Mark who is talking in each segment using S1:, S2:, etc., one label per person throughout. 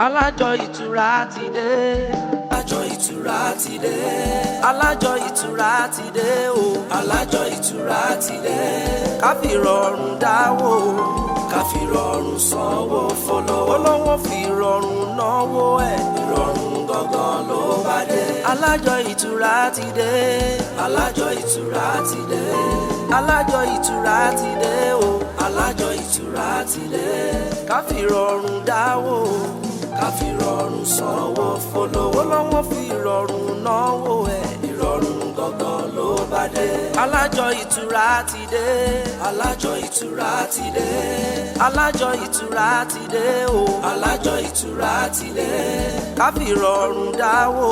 S1: Alájọ ìtura ti dé. Alájọ ìtura ti dé. Alájọ ìtura ti dé o. Alájọ ìtura ti dé. Ká fi rọrùn dáwó. Ká fi rọrùn sanwó fọlọ́wọ́. Olówó fi rọrùn náwó ẹ̀. Ìrọ̀rùn gangan ló bá dé. Alájọ ìtura ti dé. Alájọ ìtura ti dé. Alájọ ìtura ti dé o. Alájọ ìtura ti dé. Ká fi rọrùn dáwó. Ká fi rọrùn sanwó fọlọ́wọ́. Olówó fi rọrùn náwó ẹ̀. Ìrọ̀rùn gangan ló bá dé. Alájọ ìtura ti dé. Alájọ ìtura ti dé. Alájọ ìtura ti dé o. Alájọ ìtura ti dé. Ká fi rọrùn dáwó.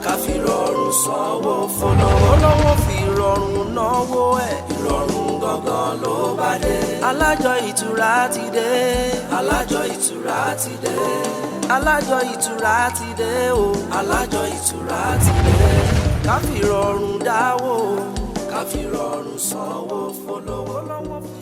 S1: Ká fi rọrùn sanwó fọlọ́wọ́. Olówó fi rọrùn náwó ẹ̀. Ìrọ̀rùn gangan ló bá dé. Alájọ ìtura ti dé. Alájọ ìtura ti dé. Alájọ ìtura ti dé o. Alájọ ìtura ti dé. Ká fi rọrùn dáwó. Ká fi rọrùn sanwó fọlọ́wọ́. Lọ́wọ́ fi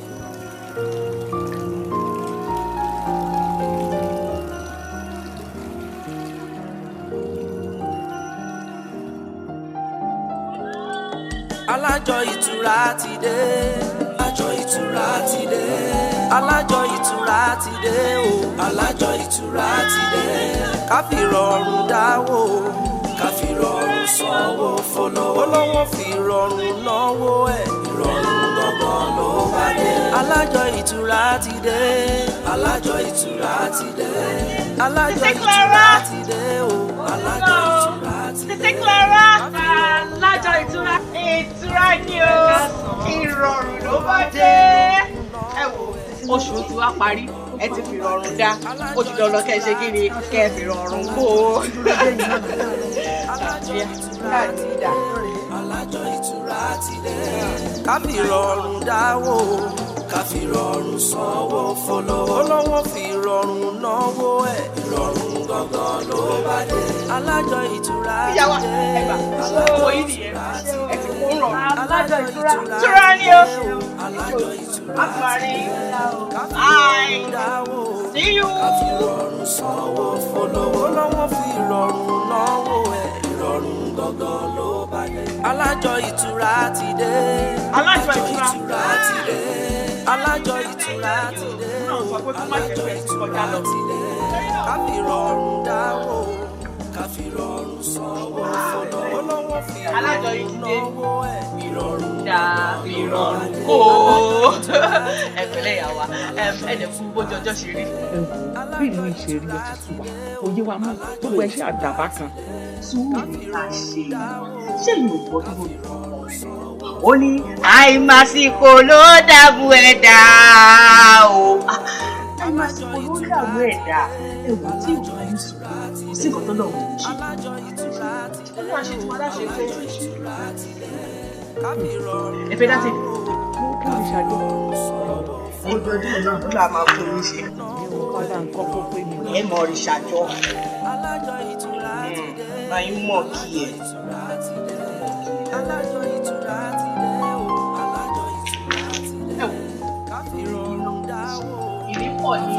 S1: Alájọ ìtura ti dé. Alájọ ìtura ti dé. Alájọ ìtura ti dé o. Alájọ ìtura ti dé. Ká fi rọrùn dáwó. Ká fi rọrùn sanwó fọlọ́wọ́. Olówó fi rọrùn náwó ẹ̀. Ìrọ̀rùn gangan ló bá dé. Alájọ ìtura ti dé. Alájọ ìtura ti dé. Alájọ ìtura ti dé o. Alájọ ìtura ti dé.
S2: Títí Clara, Alájọ ìtura ni o. Ìrọ̀rùn ló bá dé. Ẹ wo oṣù tí wàá parí ẹ ti fi rọrùn dá oṣù lọ́lọ́ kẹ́ ẹ ṣe kí ni kẹ́ ẹ fi rọrùn kó o.
S1: Alájọ ìtura ti dé. Ká fi rọrùn dáwó. Ká fi rọrùn sanwó fọlọ́wọ́. Olówó fi rọrùn náwó ẹ̀. Ìrọ̀rùn gangan ló bá dé. Alájọ ìtura ti dé.
S2: Owó yìí nìyẹn ẹ ti kó rọrùn.
S1: Alájọ ìtura
S2: ni o.
S1: Alájọ ìtura
S2: ti dé.
S1: Ká fi rọrùn dáwó.
S2: See you.
S1: Ká fi rọrùn sanwó fọlọ́wọ́. Olówó fi rọrùn náwó ẹ̀. Ìrọ̀rùn gangan ló bá dé. Alájọ ìtura ti dé.
S2: Alájọ ìtura
S1: ti dé. Alájọ ìtura ti dé. Alájọ ìtura ti dé. Ká fi rọrùn dáwó. Ká fi rọrùn sanwó fọlọ́wọ́. Olówó fi rọrùn náwó ẹ̀. Ìrọ̀rùn
S2: dá ìrọ̀rùn kó. Ẹ pẹ̀lẹ́ ìyá wa ẹ̀dẹ̀ fún bójú ọjọ́ ṣe rí.
S3: Bí ìlú ìṣe rí ọtí sí wa òye wa mú gbogbo ẹ ṣe àdàbà kan.
S2: Sùúrù la ṣe ìlú ìbọn tó lórí ó ní àìmásìkò ló dàbò ẹ̀dá o. Àìmásìkò ló dàbò ẹ̀dá ẹ̀wò tí ìwà ń sùn kò sí nǹkan tó lọ́wọ́ ń ṣe. Ó máa ṣe tí wọ́n dá ṣe fẹ́ ẹ fẹ́ dá sí.
S3: Mo kí ni ṣàjọ.
S2: Ojoojúmọ́ náà ló là máa fún mi ṣe.
S3: Padà nǹkan kó pé mi.
S2: Ẹ mọ̀ rí ṣàjọ. Máa ń mọ̀ kí ẹ.
S1: Alájọ ìtura ti dé o. Alájọ ìtura ti dé. Ká fi rọrùn dáwó.
S2: Ìrìpọ̀ ní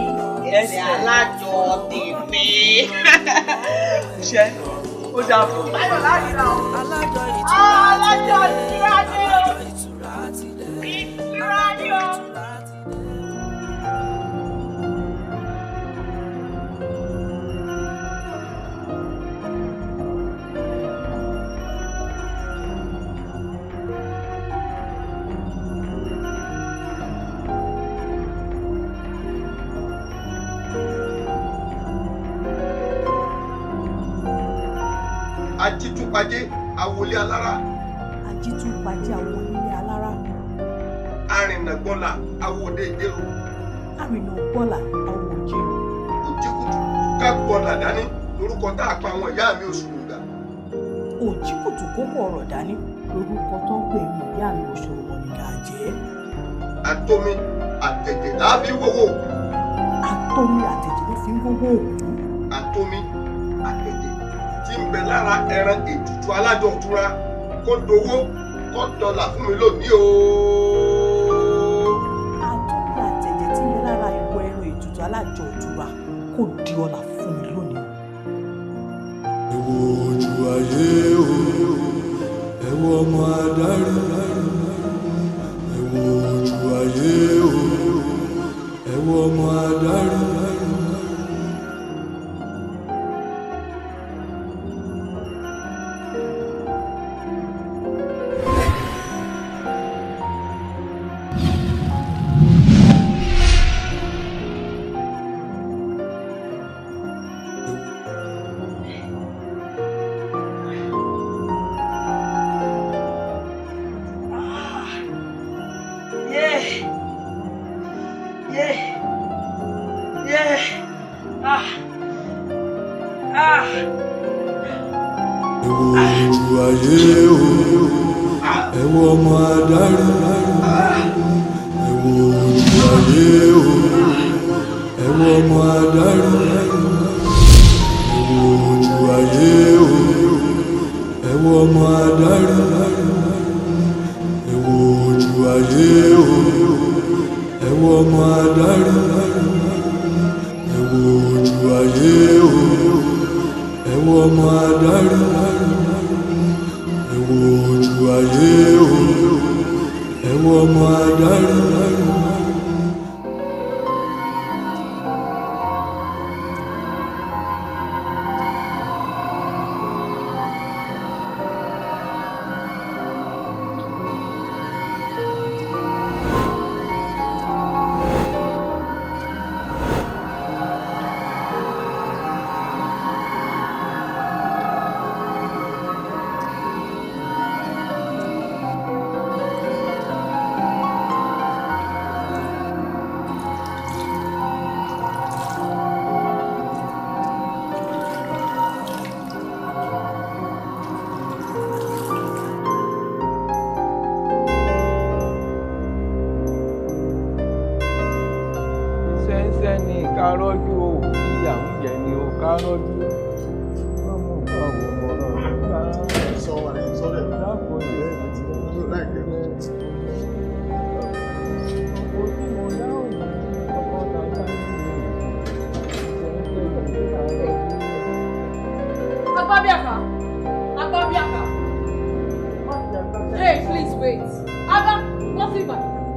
S2: ẹsẹ̀ alájọ tèmi. Ṣé ó dàbọ̀? Báyọ̀ láti ra o.
S1: Alájọ ìtura ti dé.
S2: Alájọ ìtura ni o.
S1: Alájọ ìtura ti dé.
S2: Ìtura ni o.
S4: Ajítúpajé àwòlé alára.
S5: Ajítúpajé àwòlé alára.
S4: Arìnàgbọ́là àwòdé ìjẹ́rò.
S5: Arìnàgbọ́là àwòjẹ́rò.
S4: Òjìkùtù ká gbọ́là dání lórúkọ tá a pa àwọn ìyá mi oṣù gbà.
S5: òjìkùtù kókó ọ̀rọ̀ dání lórúkọ tó ń pè ní ìyá mi òṣòro wọn ní ká jẹ́.
S4: Àtomi àtẹ̀jẹ̀ láàbí wòwò.
S5: Àtomi àtẹ̀jẹ̀ ló fi ń wówó òkú.
S4: Àtomi àtẹ̀jẹ̀ tí ń bẹ lára ẹran ètùtù alájọ òtúra kó dowó kó dọ́là fún mi lónìí o.
S5: Àtomi àtẹ̀jẹ̀ tí ń bẹ lára ìwọ ẹran ètùtù alájọ òtúra kó di ọlà fún mi lónìí.
S6: Ẹ wo ojú ayé o, ẹ wo ọmọ adarí. Ẹ wo ojú ayé o, ẹ wo ọmọ adarí.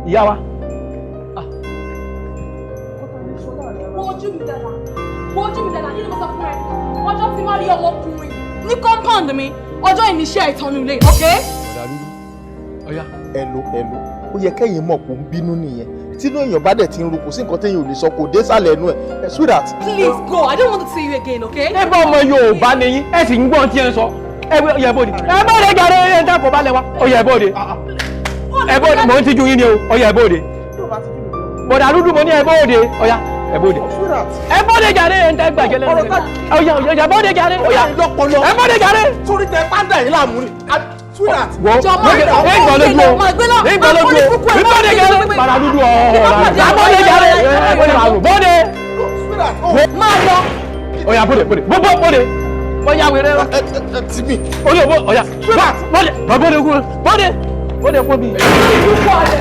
S3: Ìyá wa.
S7: Wojú mi dáadáa, kí ni mo sọ fún ẹ? Ọjọ́ tí máa rí ọmọkùnrin ní compound mi, ọjọ́ ìníṣẹ́ ìtọ́nu ilé, okay?
S3: Ọ̀yá.
S8: Ẹ̀lò, ó yẹ kẹ́yìn mọ̀ kó ń bínú nìyẹn. Tínú èèyàn bá dẹ̀ ti ń ru kò sí nǹkan téèyàn ò lè sọ kò dé sálẹ̀ ẹnu ẹ̀. Sweetheart.
S7: Please go, I don't want to see you again, okay?
S3: Ẹ bá ọmọ Yorùbá ni yín, ẹ sì ń gbọ́n tí ẹ ń sọ. Ẹ bóde. Ẹ bóde jàre ẹ ń dákọ̀ bá lẹ wa. Ọ̀yá ẹ bóde. Ẹ bóde, mò ń tijú yín ni o. Ọ̀yá ẹ bóde. Bọ̀dà dúdú mo ní ẹ bóde. Ọ̀yá ẹ bóde. Ẹ bóde jàre ẹ ń tẹ́ gbàjẹ́ lẹ́nu. Ọ̀yá ẹ bóde jàre. Ọ̀yá ẹ bóde jàre.
S8: Sórí tẹ pàǹdà yìí láàmú ni. Sweetheart.
S3: Wọ́n bóde jàre. Bọ̀dà dúdú ọ̀ọ́ bóde jàre. Bóde.
S7: Máa lọ.
S3: Ọ̀yá bóde. Bóyá wẹrẹ wa.
S8: Ti mi.
S3: Olóòbó ọ̀yá. Bóde fún mi.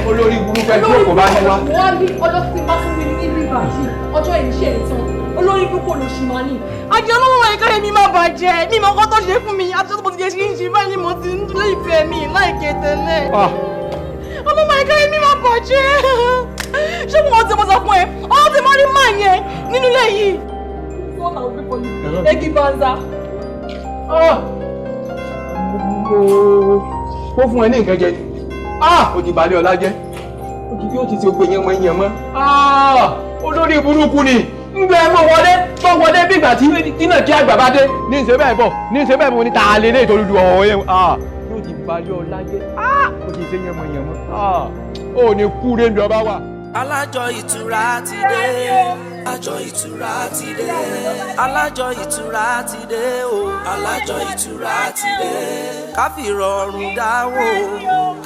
S3: Olórí burúkú ẹgbẹ́ kò bá ní wá.
S7: Wọ́n ní ọjọ́ tí máa tún rí ní ìlú ìbàjì, ọjọ́ ìníṣẹ́ ìtàn, olórí burúkú olóṣù máa ní. Àjẹ́ ọlọ́wọ́ ẹ̀ka yẹn mi máa bàjẹ́, mi mọ̀ kọ́ tó ṣe fún mi, àti tó ti ṣe ń ṣe báyìí ni mo ti ń lé ìfẹ́ mi láìké tẹ́lẹ̀. Ọlọ́wọ́ ẹ̀ka yẹn mi máa bàjẹ́. Ṣé mo ti sọ fún ẹ? Ọlọ́ ti máa rí máa yẹn nínú ilé yìí. Egi banza.
S3: Ó fún ẹ ní nǹkan jẹ ni. Ó ti balẹ̀ ọlá jẹ́. Ó ti bí ó ti ṣe gbé yẹn mọ́. Olórí burúkú ni. Ń gbé ẹmọ wọlé bí ìgbà tí náà kí àgbà bá dé. Ní ìṣe bẹ́ẹ̀ bọ̀ ní ta lè lé ìtòlùdù ọ̀hún yẹn. Ó ti balẹ̀ ọlá jẹ́. Ó ti ṣe yẹn mọ́. Ó ní kú rẹ̀ ń bí ọba wà.
S1: Alájọ ìtura ti dé. àjọ ìtura ti dé. Alájọ ìtura ti dé o. Alájọ ìtura ti dé. Ká fi rọrùn dáwó,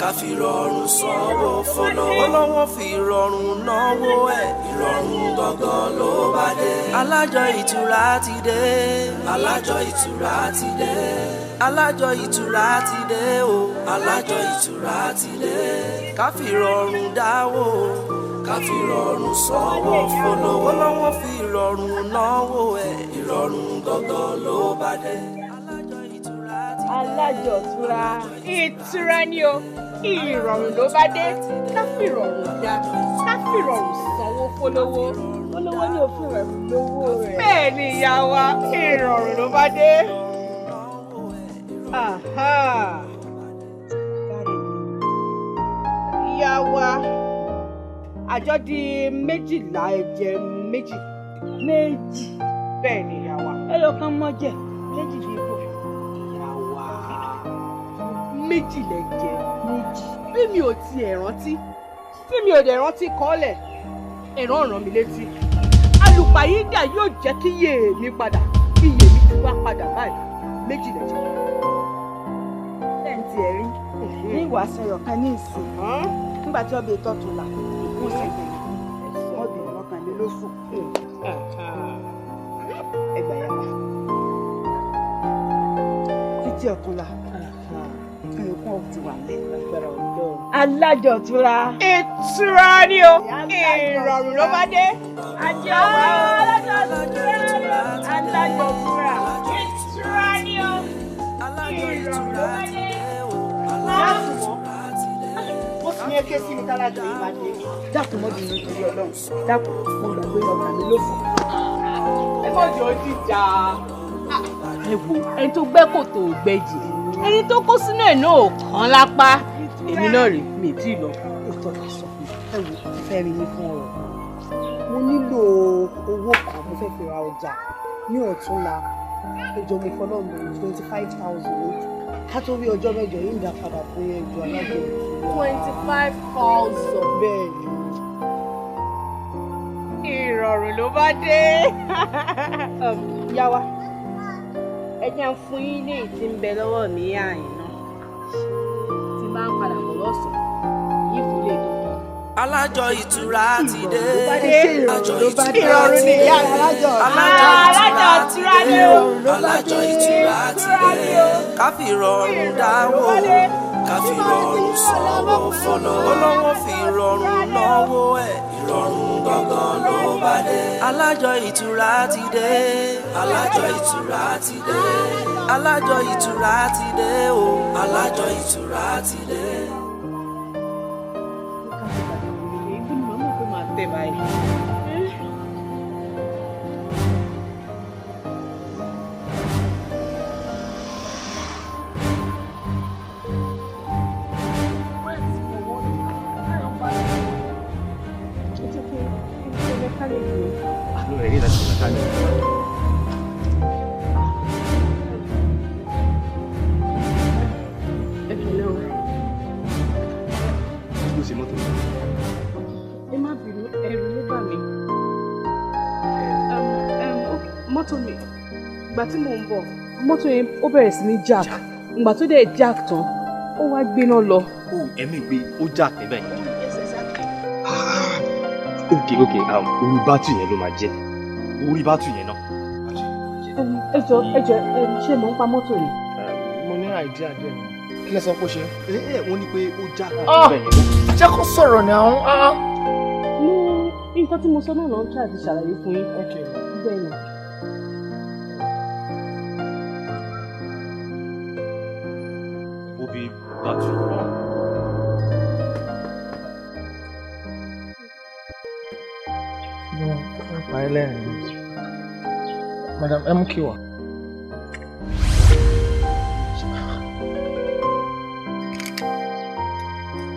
S1: ká fi rọrùn sanwó fọlọ́wọ́. Olówó fi rọrùn náwó ẹ̀, ìrọ̀rùn gangan ló bá dé. Alájọ ìtura ti dé. Alájọ ìtura ti dé. Alájọ ìtura ti dé o. Alájọ ìtura ti dé. Ká fi rọrùn dáwó, ká fi rọrùn sanwó fọlọ́wọ́. Olówó fi rọrùn náwó ẹ̀, ìrọ̀rùn gangan ló bá dé.
S9: Alájọ ìtura, ìtura ni o, ìrọ̀rùn ló bá dé. Ká fi rọrùn dá, ká fi rọrùn sanwó fọlọ́wọ́. Olówó ní òfin rẹ̀ lówó rẹ̀. Bẹ́ẹ̀ ni ìyá wa, ìrọ̀rùn ló bá dé. Ìyá wa, àjọ di 12 ẹ̀jẹ̀ méjì. Bẹ́ẹ̀ ni ìyá wa.
S2: Ẹyọ kan mọ́ jẹ, méjì fi kú.
S9: Ìyá wa, 2 lẹ̀jẹ̀. Bí mi ò tiẹ̀ rántí, tí mi ò dẹ̀ rántí kọ́lẹ̀, ẹ̀rọ ràn mí létí. Àlùpàyídà yóò jẹ́ kí iye mi padà, kí iye mi ti wá padà báyìí. 2 lẹ̀jẹ̀.
S2: Lẹ́ǹtì ẹ̀rí ní ìwà sẹ̀rọ̀ kan ní ìsìn. Nígbà tí ọbẹ̀ ìtọ́ tó là, ìkú sẹ̀gbẹ̀ ọbẹ̀ mọ́kànlélófò. Ẹgbà yà wá. Títí ọ̀túnla, ẹ̀yọ̀kún ọ̀tí wà lẹ́gbẹ̀rẹ̀ ọ̀dọ́. Alájọ ìtura.
S9: Ìtura ni o, ìrọ̀rùn ló bá dé.
S2: Ajé ọ̀wá o. Alájọ ìtura ni o. Alájọ ìtura.
S9: Ìtura ni o, ìrọ̀rùn ló bá dé.
S2: Mo fi yẹn ké sí mi tálájọ yìí máa dé mi. Dákun mọ́bí mi nítorí Ọlọ́run. Dákun mo gbàgbé ọgbà mi lófò.
S9: Ẹ mọ̀ jọ jíjà. Ẹ wo ẹni tó gbẹ́ kòtò gbẹ́jì. Ẹni tó kó sínú ẹ̀ náà kàn lápá. Èmi náà rè mí tí ì lọ.
S2: Ètò ìsọ fún mi. Ẹ wo ìfẹ́ rí mi fún ọ̀rọ̀. Mo nílò owó kan mo fẹ́ fi ra ọjà ní ọ̀túnla. Ẹjọ́ mi fọlọ́run 25,000. Ká tó rí ọjọ́ mẹ́jọ yìí ń dá padà fún ẹjọ́ alájọ ìtura.
S9: 25,000.
S2: Bẹ́ẹ̀ ni.
S9: Ìrọ̀rùn ló bá dé.
S2: Yá wa.
S9: Ẹ jẹ́ ń fún yín ní ìtí ń bẹ lọ́wọ́ mi àyìn náà. Tí máa ń padà bọ̀ lọ́sàn-án, yìí fún lè tó tán.
S1: Alájọ ìtura ti dé.
S2: Àjọ ìtura ti dé. Alájọ
S9: ìtura ni o.
S1: Alájọ ìtura ti dé. Ká fi rọrùn dáwó, ká fi rọrùn sanwó fọlọ́wọ́. Olówó fi rọrùn náwó ẹ̀, ìrọ̀rùn gangan ló bá dé. Alájọ ìtura ti dé. Alájọ ìtura ti dé. Alájọ ìtura ti dé o. Alájọ ìtura ti dé.
S9: Ibi ni màmá kò máa tẹ̀ báyìí. Mọ́tò mi ìgbà tí mò ń bọ̀ mọ́tò yẹn ó bẹ̀rẹ̀ sí ní jack ìgbà tó dẹ̀ jack tán ó wá gbéná lọ.
S3: ẹ̀mí gbé ó jack níbẹ̀. ok orí bátù yẹn ló máa jẹ́ orí bátù yẹn náà.
S9: ẹ jọ̀ọ́ ṣé mò ń pa mọ́tò yìí.
S8: mo ní àìdí àdé mi kí lẹ sọ pé ó ṣe.
S3: wọ́n ní pé ó jack níbẹ̀ yẹn.
S8: jẹ́ kó sọ̀rọ̀ ní àwọn.
S9: nǹkan tí mo sọ náà ló ń try àti ṣàlàyé fún yín. bẹ́ẹ̀ ni.
S3: obi bátù.
S8: Madam, ẹ mú kí wá.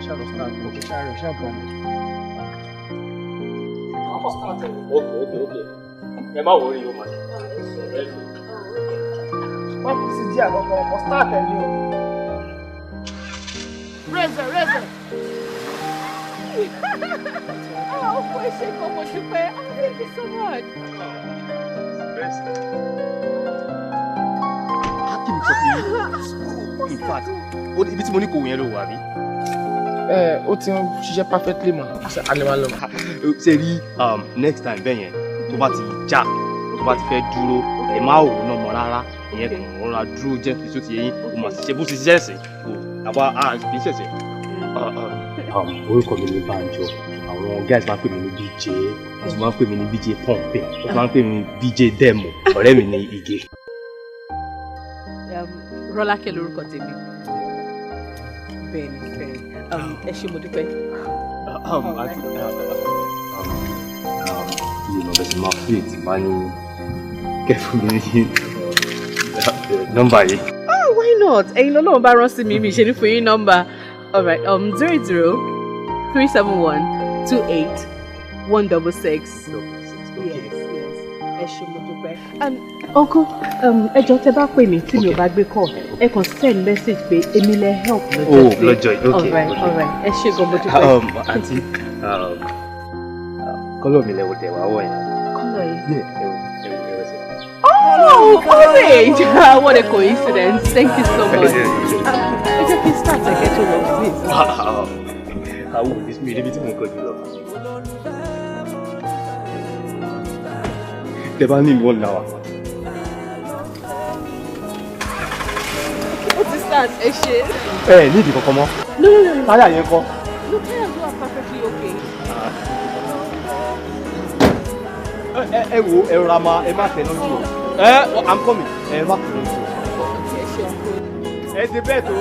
S8: Ṣàlọ́ fún àgbò kí ṣàrẹ̀ ṣàbọ̀ mi.
S3: ok ẹ má wọrí o ma.
S8: Wọ́n fi sí díẹ̀ àkọ́kọ́ ọkọ̀ start ẹ̀ ní o. Raise.
S9: ọkọ ẹ ṣe gan mo dúpẹ́. Thank you so much.
S3: Happy to you. In fact, ibi tí mo ní kò yẹn ló wà bí.
S8: Ó ti ń ṣiṣẹ́ perfectly mọ̀. Alẹ́ wa lọ.
S3: Ṣé rí next time bẹ́ẹ̀ yẹn tó bá ti já tó bá ti fẹ́ dúró ẹ má wò náà mọ́ rárá ìyẹn kò rọra dúró jẹ́ kí tó ti yẹn o mà ṣe bó ti ṣiṣẹ́ ẹ̀sìn o àwa kì í ṣẹ̀ṣẹ̀. Orúkọ mi ni Banjo àwọn guys máa ń pè mí ní BJ wọ́n máa ń pè mí ní BJ Pompe wọ́n máa ń pè mí ní BJ Demo ọ̀rẹ́ mi ní Ige.
S9: Rolake lórúkọ tèmi. Bẹ́ẹ̀ni ẹ ṣé mo dúpẹ́.
S3: Àti ìmọ̀ bẹ́sẹ̀ máa fi ètì máa ní kẹfù mi ní nọ́mbà yìí.
S9: Why not? Ẹ̀yin lọ́lọ́run bá rán sí mi ṣe ní fún yín nọ́mbà. All right, 00-371-28-166. Yes. Ẹ ṣé mo dúpẹ́. Uncle, ẹ jọ̀ọ́ tẹ́ bá pè mí tí mi ò bá gbé call, ẹ kàn send message pé èmi lẹ help
S3: lọ́jọ́ yìí. Okay.
S9: All right. Ẹ ṣé gan mo dúpẹ́.
S3: Àǹtí, kọ́lọ̀ mi lẹ́wọ̀ tẹ̀ wá wọ̀ yẹn.
S9: Kọ́lọ̀ yìí?
S3: Oh,
S9: orange! What a coincidence. Thank you so much. Ẹ jẹ́ kí n start ẹ̀kẹ́ tó lọ, please.
S3: Àwọn òbí mi níbi tí mo kọjú lọ. Tẹ bá ní ìwọ̀n náà.
S9: Ó ti start, ẹ ṣé.
S3: Ní ìdí kankan mọ́.
S9: No.
S3: Táyà yẹn kọ́.
S9: No, tires are perfectly okay.
S3: Ẹ wo ẹ rọra máa ẹ má tẹ̀ lójú o. I'm coming. Ẹ má tẹ̀ lójú o. Ẹ ti bẹ́ẹ̀ tó.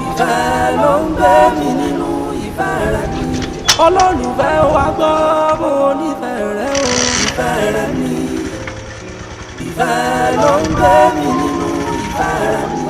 S1: Ìfẹ́ ló ń gbé mi nínú ìfẹ́ rẹ ni. Olólùfẹ́ wa gbọ́ mo nífẹ̀ẹ́ rẹ o. Ìfẹ́ rẹ ni. Ìfẹ́ ló ń gbé mi nínú ìfẹ́ rẹ ni.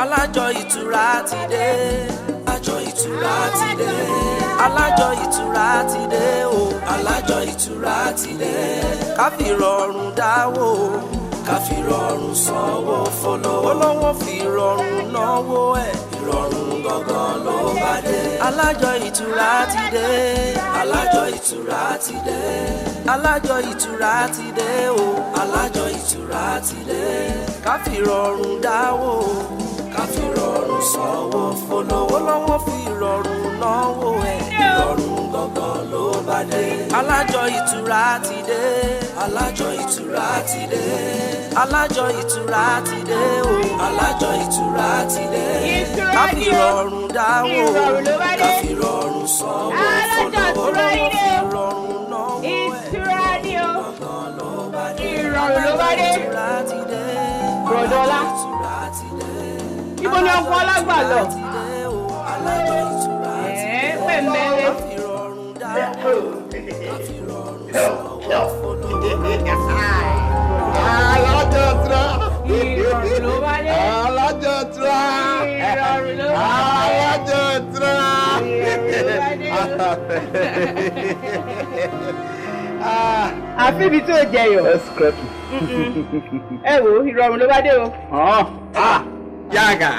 S1: alájọ ìtura ti dé. Alájọ ìtura ti dé. Alájọ ìtura ti dé o. Alájọ ìtura ti dé. Ká fi rọrùn dáwó. Ká fi rọrùn sanwó fọlọ́wọ́. Olówó fi rọrùn náwó ẹ̀. Ìrọ̀rùn gangan ló bá dé. Alájọ ìtura ti dé. Alájọ ìtura ti dé. Alájọ ìtura ti dé o. Alájọ ìtura ti dé. Ká fi rọrùn dáwó. Ká fi rọrùn sanwó fọlọ́wọ́. Olówó fi rọrùn náwó ẹ̀. Ìrọ̀rùn gangan ló bá dé. Alájọ ìtura ti dé. Alájọ ìtura ti dé. Alájọ ìtura ti dé o. Alájọ ìtura ti dé. Ká fi rọrùn dáwó. Ká fi rọrùn sanwó fọlọ́wọ́. Olówó fi rọrùn náwó ẹ̀. Gangan ló bá dé. Alájọ ìtura ti dé.
S9: Rọ̀dọ́lá. Ibo ni ọkọ̀ ọlágbà lọ?
S1: Alájọ ìtura ti dé.
S9: Pẹ̀mẹ́rẹ́.
S1: Ká fi rọrùn dáwó. Ká fi rọrùn sanwó fọlọ́wọ́.
S8: Alájọ ìtura.
S9: Ìrọ̀rùn ló bá dé.
S8: Alájọ ìtura.
S9: Ìrọ̀rùn ló bá dé.
S8: Alájọ ìtura.
S9: Àfíbi tó jẹyọ. Ẹ wo ìrọ̀rùn ló bá dé o.
S8: Yàgà.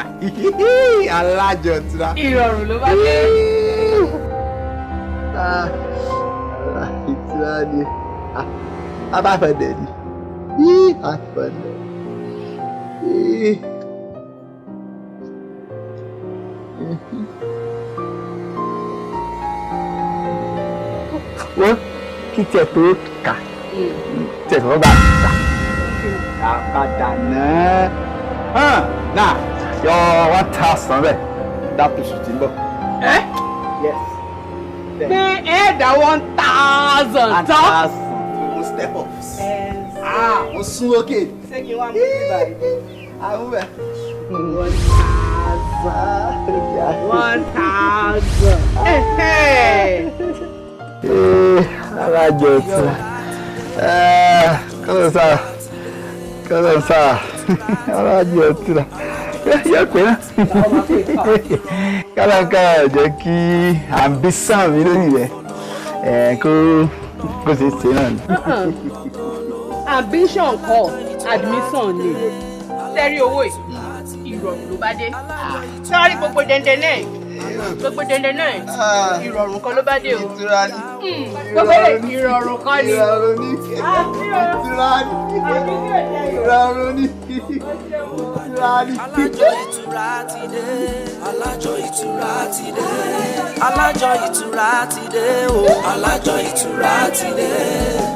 S8: Alájọ ìtura.
S9: Ìrọ̀rùn ló bá dé.
S8: Ìtura ni. Abáfẹ́dẹ̀ ni. Àfẹ́dẹ̀. Wọ́n kí tiẹ̀ tó kà tiẹ̀ tó bá kà àpàdà náà náà yọ 1,000 bẹ́ẹ̀ dápò sùn tí ń bọ̀. Yes.
S9: Pé ẹ̀ẹ́dà 1,000 tán.
S8: Mo step up. Mo sún òkè.
S9: Ṣé kí n wá mú sí báyìí?
S8: Àwọn bẹ̀.
S9: 1,000.
S8: Alájọ ìtura. Kọ́lọ̀ sáà. Alájọ ìtura. Yẹ pé náà. Kálákàrà jẹ́ kí ambition mi lórí rẹ̀ kó ṣe ṣe náà ni.
S9: Ambition kọ́ admission ni. Sẹ́rí owó ìrọ̀rùn ló bá dé. Sọ́rí gbogbo dẹ̀ndẹ̀ náà. Gbogbo dẹ̀ndẹ̀ náà. Ìrọ̀rùn kan ló bá dé o.
S8: Ìtura ni.
S9: Gbogbo ìrọ̀rùn kan ni.
S8: Ìrọ̀rùn ni. Ìtura ni. Ìrọ̀rùn ni. Ìtura ni.
S1: Alájọ ìtura ti dé. Alájọ ìtura ti dé. Alájọ ìtura ti dé o. Alájọ ìtura ti dé.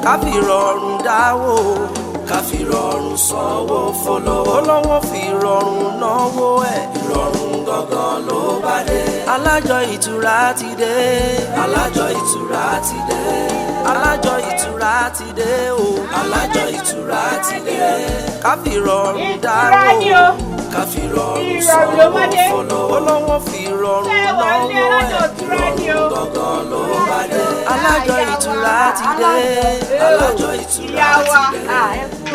S1: Ká fi rọrùn dáwó. Ká fi rọrùn sanwó fọlọ́wọ́. Olówó fi rọrùn náwó ẹ̀. Ìrọ̀rùn gangan ló bá dé. Alájọ ìtura ti dé. Alájọ ìtura ti dé. Alájọ ìtura ti dé o. Alájọ ìtura ti dé. Ká fi rọrùn dáwó. Ká fi rọrùn sanwó fọlọ́wọ́. Olówó fi rọrùn náwó ẹ̀. Ìrọ̀rùn gangan ló bá dé. Alájọ ìtura ti dé. Alájọ ìtura ti dé.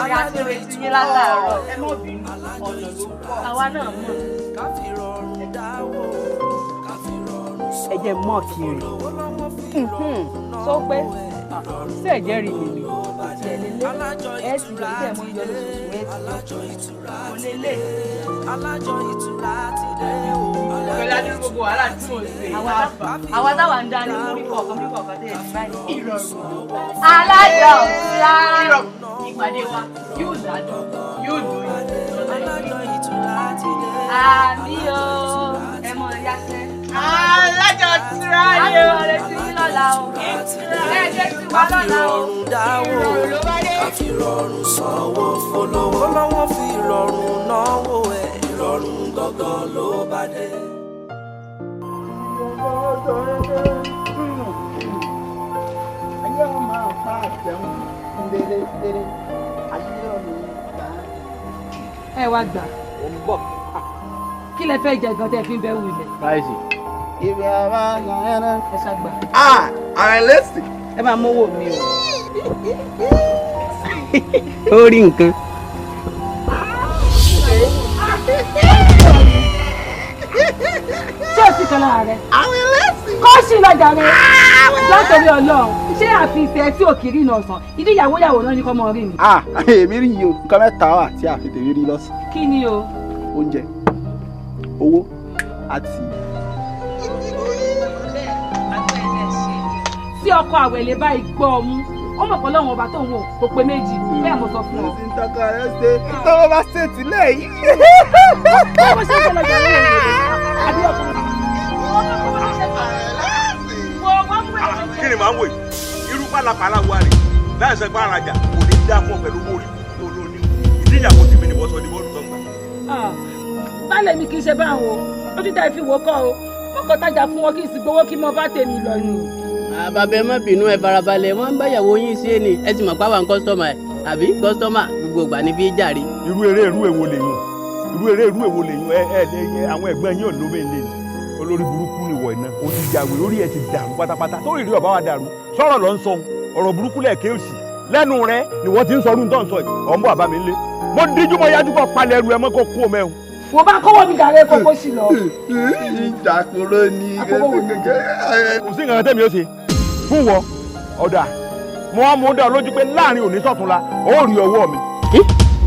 S7: Alájọ ìtura látàárọ̀. Ẹ mọ̀ bínú ọ̀nà ló pọ̀. Àwa náà mọ̀.
S1: Ká fi rọrùn dáwó. Ká fi rọrùn sanwó.
S5: Ẹ jẹ́ mọ́ kiri. Sọ pé ṣé ẹ̀jẹ̀ rí mi ni?
S1: Alájọ ìtura ti dé. Alájọ ìtura ti dé. Alájọ ìtura ti dé o.
S9: Pẹ̀lú adúrú gbogbo wàhálà tí mò ń ṣe.
S7: Àwa táwa ń dání mórí kọ̀ọ̀kan tẹ̀ ẹ̀ báyìí.
S9: Ìrọ̀rùn.
S7: Alájọ ìtura.
S9: Ìpàdé wa yóò ládùn, yóò lóyún.
S1: Alájọ ìtura ti dé.
S7: Àmì o. Ẹ mọ̀ ọ́ yáṣẹ́.
S9: Alájọ ìtura ni o.
S7: Àmì ọ̀rẹ́ sí yín lọ́la o. Ẹ jẹ́ sí wa
S1: Ká fi
S7: lọ́la o.
S1: rọrùn dáwó. Ká fi rọrùn sanwó fọlọ́wọ́. Olówó fi rọrùn náwó ẹ̀. Ìrọ̀rùn gangan ló bá dé.
S8: Ayé wọn máa fa àjẹun lérelére. Ayé ọ̀nà ìgbà.
S5: Ẹ wá gbà.
S8: Ó ń bọ̀.
S5: Kí lẹ fẹ́ jẹ gan tẹ́ fi ń bẹ́ wù ilẹ̀?
S3: Báyìí.
S8: Ibi àwọn àgbà.
S5: Ẹ ṣàgbà.
S8: Ààrẹ lẹ́sìn.
S5: Ẹ máa mówó mi o.
S9: Ó rí nǹkan.
S7: kan lára rẹ̀. Kọ́ọ̀sì lọ́jà rẹ̀. Látọ̀rí Ọlọ́run, ṣé àfihàn tí òkìrí náà sàn? Ìdí ìyàwó náà ní kọ́ mọ rí mi.
S8: Èmi rí yìí o, nǹkan mẹ́ta wà tí a fi tèmi rí lọ́sàn.
S7: Kí ni o?
S8: Oúnjẹ, owó àti.
S7: Tí ọkọ àwẹ̀lẹ̀ báyìí gbọ́ ọmú, ó mọ̀ pọ̀ lọ́wọ́ ọba tó ń wò kó pé méjì, bẹ́ẹ̀ mo sọ fún ọ.
S8: Ẹ̀sìn tọkọ rẹ̀ ṣe tọ́wọ́ bá ṣètì lẹ́yìn.
S7: Báwo ṣe ń sọ lọ́jà rẹ̀ àbí ọkọ rẹ̀?
S10: Kí ni màá wò yìí? Irú pálapàla wa rè láìsẹ̀ bá arajà kò ní dá fún ọ pẹ̀lú owó orí tó lóní. Ìdíyàwó tèmi ni wọ́n sọ ní bọ́ọ̀lù tó ń gbà.
S7: Bálẹ̀ mi kì í ṣe báwo, ó ti dá ìfiwò kọ́ o. Mo kọ́ tajà fún wọn kí n sì gbowó kí mo bá tèmi lọ ni.
S11: Bàbá ẹ má bínú ẹ farabalẹ̀ wọ́n ń bá ìyàwó yín sí ẹni ẹ ti mọ̀ pé àwọn kọ́sítọ́mà ẹ̀ àbí kọ́sítọ́mà gbogbo ìgbà ní bí jàre.
S10: Irú èwo lèyún? Àwọn ẹ̀gbọ́n yín ò lóbẹ̀ lé ni. Olórí burúkú ni wọ̀ iná. O ti jàwé orí ẹ ti dàrú pátápátá. Tó ìrírí ọ̀bá wa dàrú. Sọ̀rọ̀ lọ ń sọ ọ̀rọ̀ burúkú lẹ̀kẹ́ òsì. Lẹ́nu rẹ ni wọ́n ti ń sọrú tó ń sọ yìí. Ọ̀nbọ̀ àbá mi ń lé. Mo díjú mọ́ yájú kọ́ palẹ̀ ẹrù ẹ mọ́ kó kú omi ẹ̀hún.
S7: Wọ́n bá kọ́wọ́ mi dàrẹ́ kókó sí lọ.
S8: Ìjàkúrò ni.
S10: Kò sí nǹkan tẹ́mi ó ṣe. Fún wọ ọ̀dà mo wá mú dá lójú pé láàrin òní sọ̀túnla ó rí ọwọ́ mi.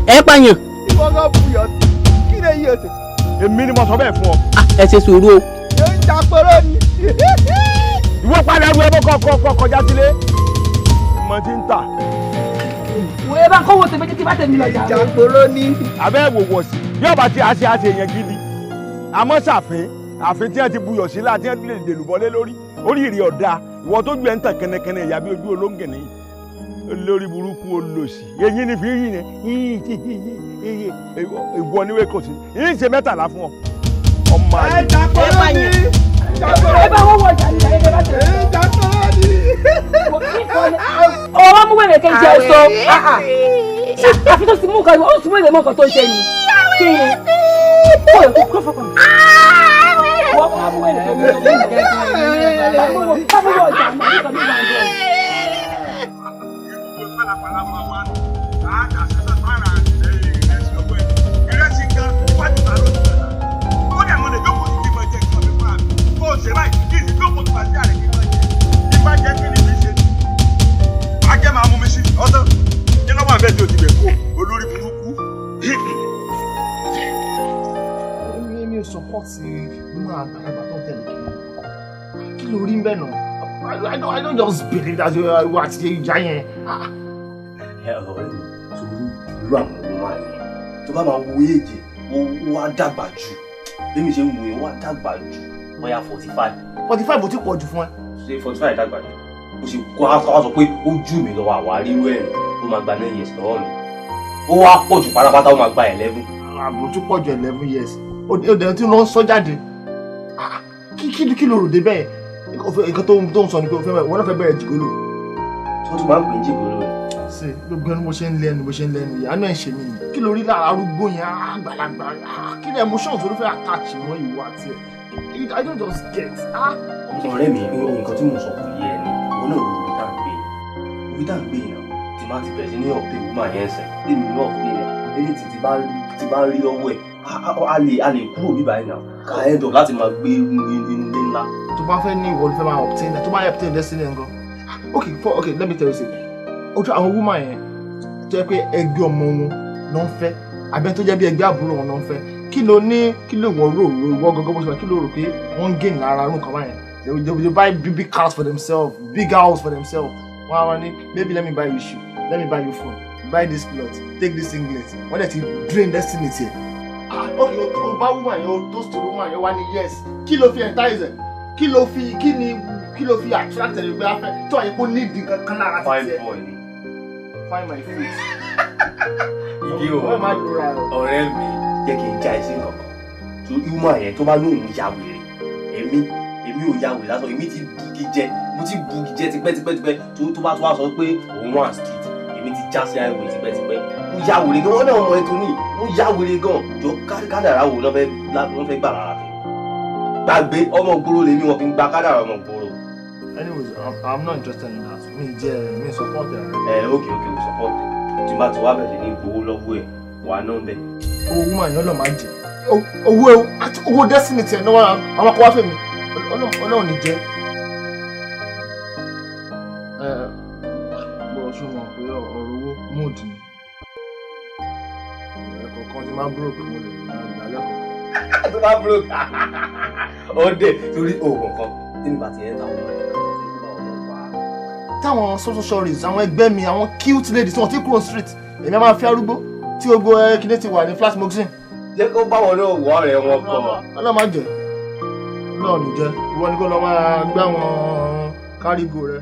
S11: Ẹ pààyàn.
S8: Ìwọ kan buyọ̀ sí. Kí lè yí ọ̀sẹ̀?
S10: Èmi ni mo sọ bẹ́ẹ̀ fún ọ.
S11: Ẹ ṣe sùúrù o.
S8: Ìjàkúrò ni.
S10: Ìwọ padà ẹrù ẹ bọ́ kọ́ kọjá sílé. Mo ti ń tà.
S7: Wo ẹ bá kọ́wọ́ tèmi kí bá tèmi lọ jà.
S8: Ìjàkúrò ni.
S10: Abẹ́ wò wọ̀ sí. Bí ọba ti àṣẹ èèyàn gidi. Àmọ́ ṣàfihàn àfin tí wọ́n ti buyọ̀ sí láti wọ́n lè dèlùbọ́lé lórí. Orí ìrì ọ̀dà. Ìwọ tó ju ẹ̀ ń tàn kẹ́nẹ́kẹ́nẹ́ ìyá bí ojú olóńgẹ̀ nìyí. Olórí burúkú olòṣì. Eyín ni fi rí ni. Ìwọ níwé kò sí. Yín ṣe 13 fún ọ. Ọmọ àyè.
S8: Ìjàkúrò ni.
S7: Ẹ bá wọ́n wọ ìjà nígbà yẹn bá tẹ̀lé.
S8: Ìjàkúrò ni.
S7: Ọwọ́ mú wẹ̀rẹ̀ kejì ẹ̀ sọ. Àfi tó ti mú nǹkan ó sì mú ìrẹ̀mọ́ nǹkan tó ń ṣe ni. Kí ni? Ó yẹ kó fọkàn. Wọ́n mú wẹ̀rẹ̀ tó ń ṣe ni. Báwo ọjà máa ń sọ ní ìgbàgbọ́?
S8: Èmi ò sọpọ́ọ̀tì nínú àgbàlagbà tó ń tẹ̀lé kí ló rí ń bẹ̀ náà? I don't just believe that you are àti ìjà yẹn.
S12: Irú àwọn ọmọ wa yẹn tó bá máa wo èjì ó wá dàgbà jù bí mi ṣe ń wo yẹn wá dàgbà jù bóyá 45.
S8: 45 ò tí pọ̀ jù fún ẹ.
S12: Ṣé 45 dàgbà jù? Ó ṣe kó a sọ pé ó jù mí lọ́wọ́ àwárí rẹ̀ ó máa gba 9 years lọ́wọ́ mi. Ó wá pọ̀ jù pátápátá ó máa gba 11.
S8: Àbò tún pọ̀ jù 11 years. Ó dẹ̀ tí ló ń sọ jáde. Kí ló rò dé bẹ́ẹ̀? Nǹkan tó ń sọ ni pé wọ́n náà fẹ́ bẹ̀rẹ̀ jìgólò.
S12: Tí wọ́n tún máa ń pè é jìgólò rẹ̀.
S8: Ṣé gbogbo ẹni bó ṣe ń lẹ́nu yìí àánú ẹ̀ ṣe mí nìyí. Kí ló rí lára arúgbó yẹn àgbàlagbà? Kí ni emotions tó fẹ́ attach mọ́ ìwà àti ẹ̀? I don't just get.
S12: Ọ̀rẹ́ mi nǹkan tí mo sọ kò yé ẹni wọn náà ló orí tá à ń gbé yìí náà tí máa ti bẹ̀rẹ̀ sí ní ọ̀pẹ woman yẹn sẹ̀ lèmi náà pé ẹni tí bá rí ọwọ́ ẹ̀ a lè kúrò bíbá yìí náà ká end up láti máa gbé inú ilé ńlá.
S8: Tó bá fẹ́ ní ìwọ ló fẹ́ máa obtain tó bá obtain destiny nǹkan. Okay, let me tell you something. Ojú àwọn woman yẹn tó yẹ pé ẹgbẹ́ ọmọ wọn náà ń fẹ́ àbẹ́ tó jẹ́ bí ẹgbẹ́ àbúrò wọn náà ń fẹ́ kí ló wọ́n rò ìwọ gọ́gọ́ bó ṣe wà kí ló rò pé wọ́n ń gain lára arún kan báyẹn. They buy big cars for themselves, big house for themselves. Maybe let me buy you shoe, let me buy you phone, buy this cloth, take this singlet. Wọ́n dẹ̀ ti drain destiny tiẹ̀. Okay, o bá woman yẹn o toast to woman yẹn wá ní yes. Kí ló fi entice ẹ̀? Kí ló fi attract ẹ̀ lórí afẹ́ tí wàá yẹ kó need nǹkan kan lára ti tiẹ̀?
S12: Fine boy ni.
S8: Find my face.
S12: Igi o ọ̀rẹ́ mi jẹ́ kí n já ẹsẹ̀ kankan. So woman yẹn tó bá lóun ya wèrè èmi ò ya wèrè lásán èmi ti bugi jẹ mo ti bugi jẹ tipẹ́tipẹ́ tó bá tó wá sọ pé òun wà street èmi ti já sí highway tipẹ́tipẹ́ mo ya wèrè gan wọ́n náà mọ ètò ní mo ya wèrè gan jọ kádàrá wo wọ́n fẹ́ gbà lára tẹ̀ gbàgbé ọmọ gbòòrò lèmi wọn fi ń gba kádàrá ọmọ gbòòrò.
S8: Anyways, I'm not interested in that. Me support it.
S12: Okay, we support it. Tí bá ti wá bẹ̀rẹ̀ ní gbowó lọ́wọ́ ẹ̀ wà náà ń bẹ̀.
S8: Owó woman yẹn lọ máa jẹ owó destiny tiẹ̀ náà àwọn akọ́wá fèmí Ọlọ́run ní jẹ́. Bọ̀ ṣùgbọ́n pé ọ̀rọ̀ owó mood ni. Ẹ̀kọ̀ọ̀kan ti máa broke mo lè gbà lẹ́kọ̀ọ́.
S12: Tó bá broke. Ọdẹ torí oògùn kan tí nígbà tí ẹ táwọn ọmọ ẹ̀
S8: táwọn social stories àwọn ẹgbẹ́ mi àwọn cute ladies tí wọ́n ti kúrò street èmi máa fi arúgbó tí gbogbo kíní ti wà ní flash magazine.
S12: Jẹ́ kó bá wọn náà wọ́ ọ̀rẹ́ wọn kọ́.
S8: Ọlọ́run máa jẹ́ náà ní jẹ́ ìwọ ni kó lọ máa gbá wọn kárígò rẹ.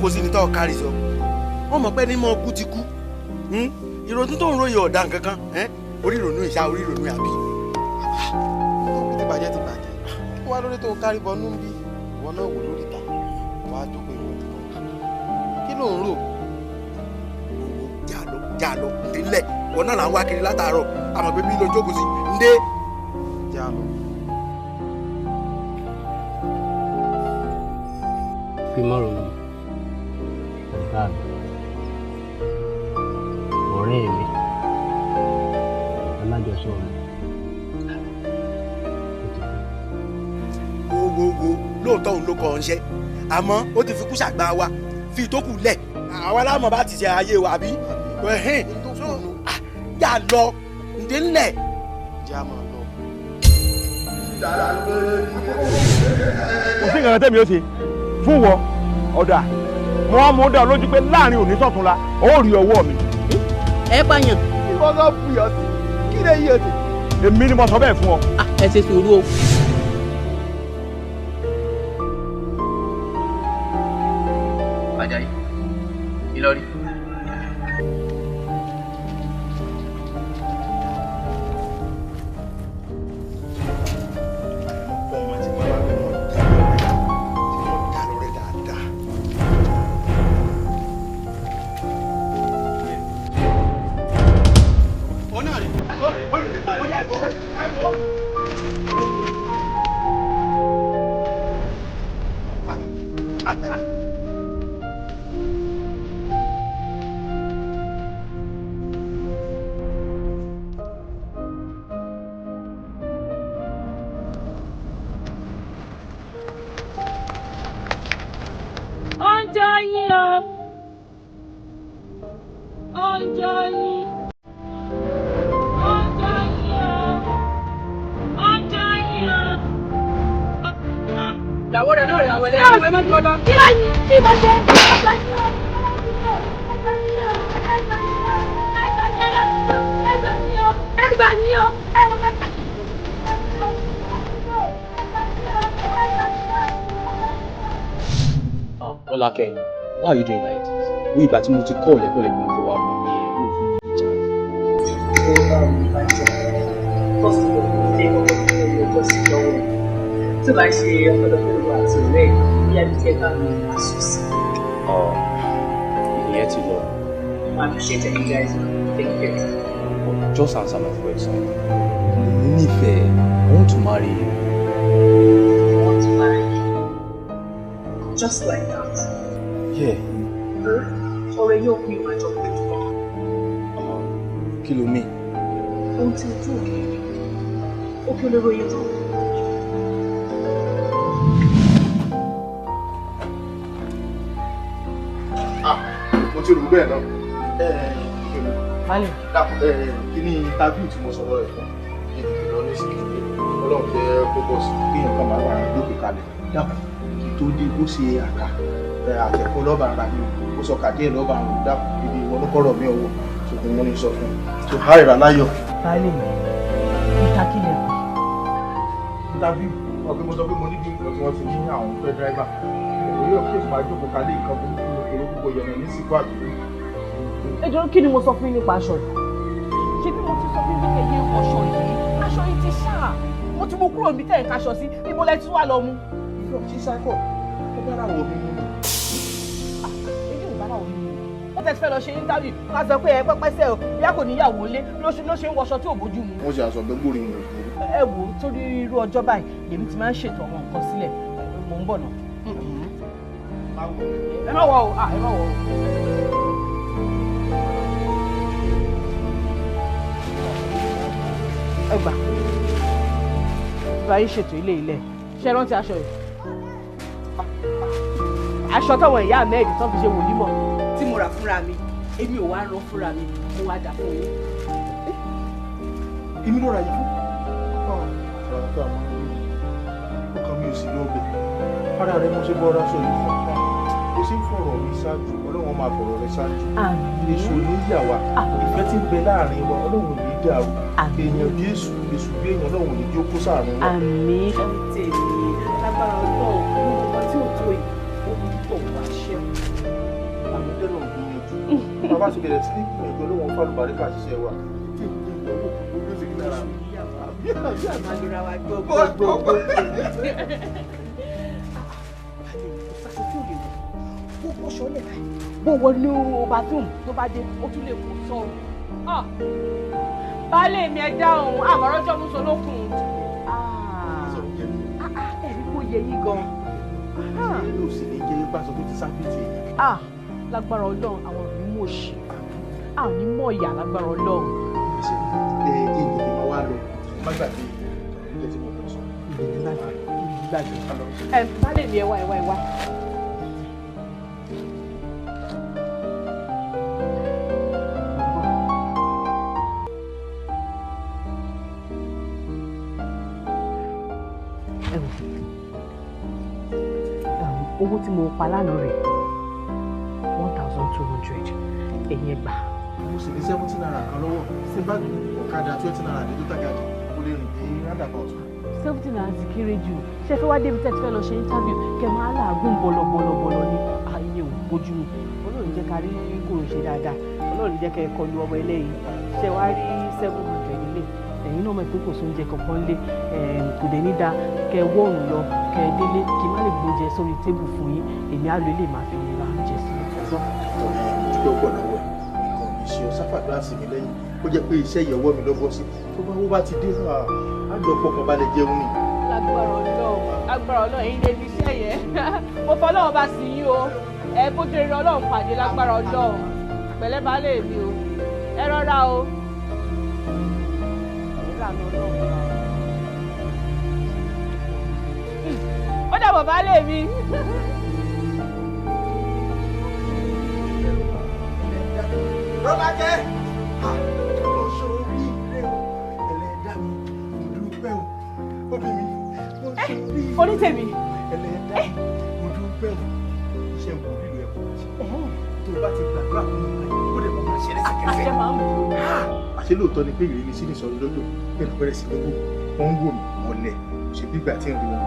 S13: Kò sí ní tọ́ kárí sọ wọ́n mọ̀ pé ní mọ́ kú ti kú ìrònú tó ń ròyìn ọ̀dà nǹkankan orí ìrònú ìṣá orí ìrònú àbí.
S8: ọkùnrin ti bàjẹ́ kí wàá lórí tó kárí bọnú ń bí ìwọ náà wò lórí ìta wàá jókòó ìwọ ti kàn kí ló ń rò.
S13: jà lọ ńdílẹ̀ wọn náà là ń wá kiri látàárọ̀ àmọ́ pé bí ló jókòó sí ńdé.
S8: jà lọ.
S11: fi mọ́rọ̀ mi. Ọ̀rẹ́ mi alájọsọ mi.
S13: Wo lóòótọ́ òun ló kọ́ ọ́nṣẹ́ àmọ́ ó ti fi kú ṣàgbà wa fi ìtókù lẹ̀ àwa láàmú bá ti ṣe ayé wa àbí yà lọ ǹdẹ́ ńlẹ̀.
S8: jẹ́ àmọ́ lọ.
S10: kò sí nǹkan tẹ́mi ó ṣe fún wọ ọ̀dà wọ́n mú dá lójú pé láàrin òní sọ̀túnla ó rí ọwọ́ mi.
S11: Ẹ pààyàn.
S8: ìwọ kan buyọ̀ sí kí lè yí òsì.
S10: Èmi ni mo sọ bẹ́ẹ̀ fún ọ.
S11: Ẹ ṣe sùúrù o.
S12: Ajayi Ìlọrí.
S3: Rolake, why are you doing like this? We but you to call the colleague for one
S2: First of all, take over your just going. So I say for the people to make we have to take an associate.
S3: Oh, you to go.
S2: I appreciate you guys. Thank you.
S3: Just answer my question. Nife, I want to marry you.
S2: I want to marry you. Just like that.
S3: Yeah.
S2: Or a yoke you might talk to.
S3: Kilo me.
S2: Until two. Okay, level you talk.
S8: Mo ti rò bẹ́ẹ̀ náà.
S5: Bálẹ̀.
S8: Kí ni interview tí mo sọ̀rọ̀ ẹ̀ fún? Kí ni lọ ní síkì ní Ọlọ́run jẹ́ kó bọ́ sí kí nǹkan máa wà lókè kalẹ̀. Dàpọ̀ kí tó dé bó ṣe àká àtẹ̀kọ́ lọ́ba ara mi ó sọ kàdé ẹ̀ lọ́ba àrùn dàpọ̀ ibi ìwọ̀n kọ́rọ̀ mi ọwọ́ ṣùgbọ́n mo ní sọ fún un. So how ìrà láyọ̀.
S5: Bálẹ̀ ìtakílẹ̀.
S8: Interview ọ̀gbìn mo sọ pé mo ní bí nǹkan tí wọ́n ti ní àwọn fẹ́ dráìvà. Òye òkè tí màá jókòó kalẹ̀ nǹkan burúkú lókèrè púpọ̀ yẹ̀mẹ̀ ní síkú àdúgbò.
S5: Ẹ jọ̀ọ́ kí ni mo sọ fún yín nípa aṣọ yìí? Ṣé bí mo ti sọ fún yín kẹ̀yẹ́ ọṣọ yìí? Aṣọ yìí ti ṣá. Mo ti mú kúrò níbi tẹ́ ẹ̀ kaṣọ sí. Ibo lẹ tún wà lọ mú?
S8: Ìlú ọ̀tí sákọ̀ ó bára wọ̀ mí nínú.
S5: Èyí ò bára wọ̀ mí nínú. Ó tẹ́ ti fẹ́ lọ ṣe interview. Ká sọ pé ẹ pẹ́pẹ́ sẹ́ o, bí a kò níyàwó lé ló ṣe ń wọṣọ tí ò bójú mu.
S8: Wọ́n ṣe aṣọ gbẹ́gbòrin mi.
S5: Ẹ wò ó torí irú ọjọ́ báyìí lèmi ti máa ń ṣètò àwọn nǹkan sílẹ̀. Mò ń bọ̀ náà. Ẹ má wọ̀ o, ẹ má wọ̀ o. Ẹ gbà báyìí ṣètò ilé ilẹ̀ ṣe rántí aṣọ yìí aṣọ táwọn ìyá mẹ́ẹ̀dì tán fi ṣe wòlímọ̀ tí mo rà fúnra mi èmi ò wá rán fúnra mi mo wá dà fún yín.
S8: Èmi ló ra yìí fún. Ṣàlàkà máa ń rí ọkàn mi ò sí lọ́bẹ̀. Ara rẹ̀ mo ṣe bọ́ ọ́rá sọ yìí fún pa. Ó sì ń fọ̀rọ̀ mi ṣáájú Ọlọ́run máa fọ̀rọ̀ rẹ̀ ṣáájú. Èṣù ní ìyà wa ìfẹ́ tí ń bẹ láàrin wa Ọlọ́run ní dàrú. Èèyàn bí èṣù èṣù bí èèyàn Ọlọ́run ní jókòó sáàrin wa.
S5: Àmín. Tèmi lágbára Ọlọ́run ní ọmọ tí ò tó yìí ó ní pọ̀ wá ṣẹ́.
S8: Àmì dẹ́nu gbìyànjú. Bàbá ti bẹ̀rẹ̀ sí ní gbìyànjú Ọlọ́run fàlùbáríkà ṣiṣẹ́ wa. Tí ìgbìyànjú Ọlọ́run ló sì kí lára mi.
S5: Àmàlùra wa gbogbo. Gbogbo ṣọlẹ̀ bó wọnú bathroom tó bá dé ó tún lè kó sọ́run. Baálé mi ẹ dáhùn àmọ́rọ́jọ́ mú solókùn. Ẹ̀rí kò yẹ yí gan.
S8: Ṣé ló sì ní jẹ́ pàṣẹ tó ti sábìtì?
S5: Lágbára Ọlọ́run àwọn òní mọ̀ ṣe àwọn ní mọ̀ ìyá lágbára Ọlọ́run.
S8: Kí ni ìgbìmọ̀ wa lọ? Má gbàgbé ilé tí mo lọ sọ.
S5: Baálé mi ẹ wá. Owó tí mo pa lánàá rẹ̀ 1,200 ẹ̀yìn ẹgbà.
S8: Mo sì ní 70 naira kan lọ́wọ́ ṣé bá ọ̀kadà 20 naira ní tó tàgàdì kó lè rìn dé roundabout.
S5: 70 naira ti kéré jù ṣé fẹ́ wá débi tẹ́ ti fẹ́ lọ ṣe interview kẹ máa làágùn bọ̀lọ̀bọ̀lọ̀ ní ayé ò bójú mu Ọlọ́run jẹ́ ká rí kòrò ṣe dáadáa Ọlọ́run jẹ́ kẹ́ kọlu ọmọ eléyìí ṣé wá rí 700 nílé ẹ̀yin náà mọ̀ pé kò sóúnjẹ kankan lé kò dé ní da kẹ wọ́ọ̀rùn lọ kẹ délé kí má lè gbóúnjẹ sórí tébù fún yín èmi á lè máa fi ra oúnjẹ sí i.
S8: Dúpẹ́ pọ̀ lọ́wọ́ ẹ̀ nǹkan ò ní ṣe ọ sáfàdúrà sí mi lẹ́yìn ó jẹ́ pé iṣẹ́ ìyọ̀wọ́ mi lọ́bọ̀ sí tó bá wó bá ti dé á jọ pọkàn balẹ̀ jẹun ni.
S5: Lágbára Ọlọ́run èyí lè ní iṣẹ́ yẹn mo fọ Ọlọ́run bá sí yín o ẹ bójú rere Ọlọ́run pàdé lágbára Ọlọ́run pẹ̀lẹ́ baálé mi o ẹ rọra o. Ó dàbọ̀ baálé mi.
S8: Rolake lọ́sọ̀ orí ilé o ẹlẹ́dàá mi mo dúpẹ́ o òbí mi lọ́sọ̀ orí ilé o
S5: onítẹ̀mí
S8: ẹlẹ́dàá mo dúpẹ́ o iṣẹ́ wo nílò ẹ̀kọ́ tó bá ti gbàdúrà fún mi ó lè máa ṣe lẹ́sẹ̀kẹsẹ̀.
S5: Àṣẹ máa ń bò ó.
S8: Àṣẹ lóòótọ́ ni pé ìrírí sí ní sọ̀rọ̀ lọ́jọ́ pẹ̀lú pẹ̀rẹ̀ sí lóko wọ́n ń wò mí mọ́lẹ̀ ṣe bí ìgbà tí ń rí wọn